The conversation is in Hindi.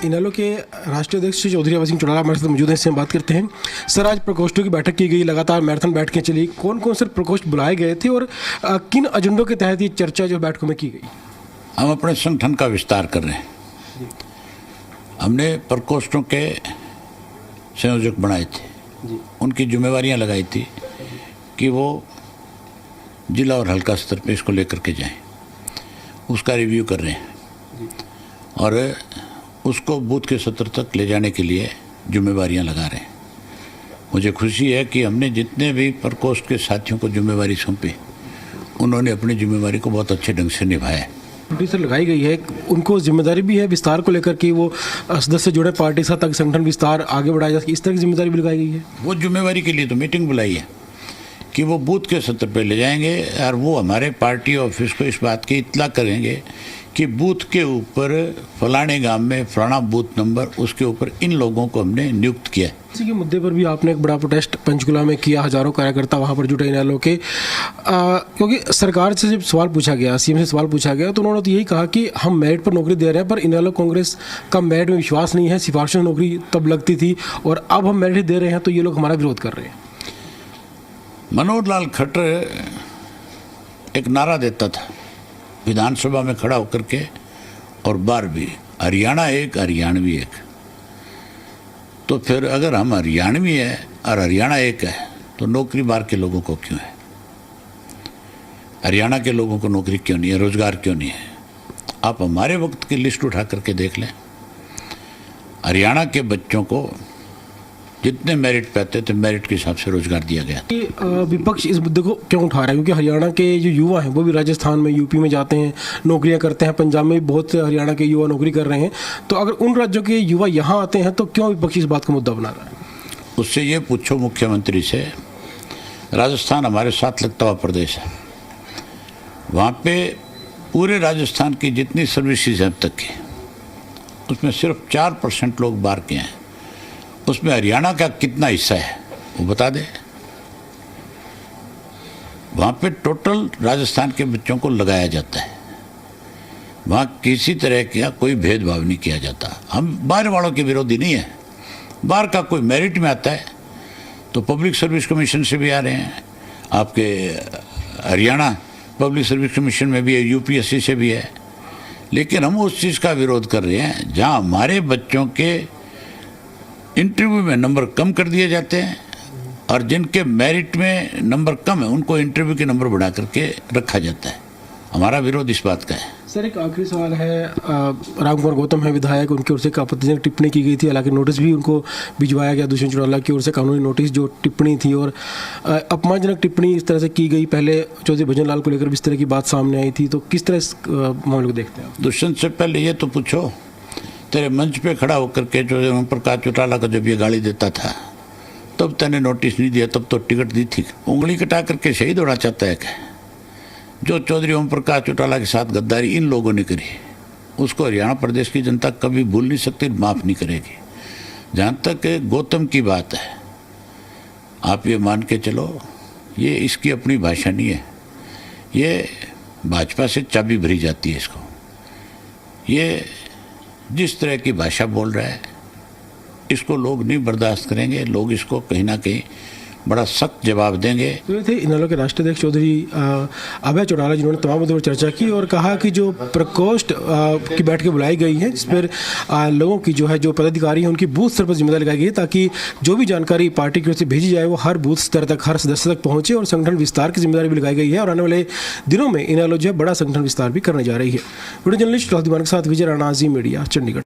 इनेलो के राष्ट्रीय अध्यक्ष श्री चौधरी अभय सिंह चौटाला हमारे साथ मौजूद हैं, इससे हम बात करते हैं। सर, आज प्रकोष्ठों की बैठक की गई, लगातार मैराथन बैठकें चली, कौन कौन से प्रकोष्ठ बुलाए गए थे और किन एजेंडों के तहत ये चर्चा जो बैठकों में की गई? हम अपने संगठन का विस्तार कर रहे हैं। हमने प्रकोष्ठों के संयोजक बनाए थे, उनकी जिम्मेवारियां लगाई थी कि वो जिला और हल्का स्तर पे इसको लेकर के जाएं। उसका रिव्यू कर रहे हैं और उसको बूथ के स्तर तक ले जाने के लिए जिम्मेवारियां लगा रहे हैं। मुझे खुशी है कि हमने जितने भी प्रकोष्ठ के साथियों को जिम्मेवारी सौंपी, उन्होंने अपनी जिम्मेवारी को बहुत अच्छे ढंग से निभाया। सर, लगाई गई है, उनको जिम्मेदारी भी है विस्तार को लेकर कि वो सदस्य जुड़े पार्टी साथ ताकि संगठन विस्तार आगे बढ़ाया जा सके, इस तरह की जिम्मेदारी भी लगाई गई है। वो जिम्मेवारी के लिए तो मीटिंग बुलाई है कि वो बूथ के स्तर पर ले जाएंगे और वो हमारे पार्टी ऑफिस को इस बात की इत्तला करेंगे कि बूथ के ऊपर फलाने गांव में फलाना बूथ नंबर, उसके ऊपर इन लोगों को हमने नियुक्त किया। इसी के मुद्दे पर भी आपने एक बड़ा प्रोटेस्ट पंचकुला में किया, हजारों कार्यकर्ता वहां पर जुटे इनेलो के, क्योंकि सरकार से जब सवाल पूछा गया, सीएम से सवाल पूछा गया, तो उन्होंने तो यही कहा कि हम मेरिट पर नौकरी दे रहे हैं, पर इनेलो कांग्रेस का मेरिट में विश्वास नहीं है, सिफारिश में नौकरी तब लगती थी और अब हम मेरिट दे रहे हैं तो ये लोग हमारा विरोध कर रहे हैं। मनोहर लाल खट्टर एक नारा देता था विधानसभा में खड़ा होकर के और बार भी, हरियाणा एक हरियाणवी एक। तो फिर अगर हम हरियाणवी है और हरियाणा एक है तो नौकरी बाहर के लोगों को क्यों है? हरियाणा के लोगों को नौकरी क्यों नहीं है, रोजगार क्यों नहीं है? आप हमारे वक्त की लिस्ट उठा करके देख लें, हरियाणा के बच्चों को जितने मेरिट पे आते थे, मेरिट के हिसाब से रोजगार दिया गया। विपक्ष इस मुद्दे को क्यों उठा रहा है? क्योंकि हरियाणा के जो युवा हैं वो भी राजस्थान में, यूपी में जाते हैं, नौकरियां करते हैं, पंजाब में भी बहुत से हरियाणा के युवा नौकरी कर रहे हैं। तो अगर उन राज्यों के युवा यहाँ आते हैं तो क्यों विपक्ष इस बात का मुद्दा बना रहा है? उससे ये पूछो मुख्यमंत्री से। राजस्थान हमारे साथ लगता हुआ प्रदेश है, वहाँ पे पूरे राजस्थान की जितनी सर्विसेज हैं अब तक की, उसमें सिर्फ 4% लोग बाहर के हैं। उसमें हरियाणा का कितना हिस्सा है वो बता दे। वहाँ पे टोटल राजस्थान के बच्चों को लगाया जाता है, वहाँ किसी तरह का कोई भेदभाव नहीं किया जाता। हम बाहर वालों के विरोधी नहीं है। बाहर का कोई मेरिट में आता है तो पब्लिक सर्विस कमीशन से भी आ रहे हैं, आपके हरियाणा पब्लिक सर्विस कमीशन में भी है, यूपीएससी से भी है। लेकिन हम उस चीज़ का विरोध कर रहे हैं जहाँ हमारे बच्चों के इंटरव्यू में नंबर कम कर दिए जाते हैं और जिनके मेरिट में नंबर कम है उनको इंटरव्यू के नंबर बढ़ा करके रखा जाता है। हमारा विरोध इस बात का है। सर, एक आखिरी सवाल है। राम कुमार गौतम है विधायक, उनकी ओर से एक आपत्तिजनक टिप्पणी की गई थी, हालांकि नोटिस भी उनको भिजवाया गया दुष्यंत चौटाला की ओर से, कानूनी नोटिस जो टिप्पणी थी, और अपमानजनक टिप्पणी इस तरह से की गई। पहले चौधरी भजन लाल को लेकर भी इस तरह की बात सामने आई थी, तो किस तरह इस मामले को देखते हैं? दुष्यंत से पहले ये तो पूछो, तेरे मंच पे खड़ा होकर के जो ओम प्रकाश चौटाला को जब ये गाली देता था तब तैने नोटिस नहीं दिया, तब तो टिकट दी थी। उंगली कटा करके शहीद होना चाहता है क्या? जो चौधरी ओम प्रकाश चौटाला के साथ गद्दारी इन लोगों ने करी, उसको हरियाणा प्रदेश की जनता कभी भूल नहीं सकती, माफ़ नहीं करेगी। जहाँ तक गौतम की बात है, आप ये मान के चलो, ये इसकी अपनी भाषा नहीं है, ये भाजपा से चाबी भरी जाती है इसको। ये जिस तरह की भाषा बोल रहा है इसको लोग नहीं बर्दाश्त करेंगे, लोग इसको कहीं ना कहीं बड़ा सख्त जवाब देंगे। तो ये थे इनेलो के राष्ट्रीय अध्यक्ष चौधरी अभय चौटाला, जिन्होंने तमाम मुद्दों पर चर्चा की और कहा कि जो प्रकोष्ठ की बैठकें बुलाई गई हैं, जिस पर लोगों की जो पदाधिकारी हैं उनकी बूथ स्तर पर जिम्मेदारी लगाई गई है, ताकि जो भी जानकारी पार्टी की ओर से भेजी जाए वो हर बूथ स्तर तक, हर सदस्य तक पहुंचे, और संगठन विस्तार की जिम्मेदारी भी लगाई गई है। और आने वाले दिनों में इनेलो जो है बड़ा संगठन विस्तार भी करने जा रही है। वीडियो जर्नलिस्ट राहुल के साथ विजय राणा, जी मीडिया, चंडीगढ़।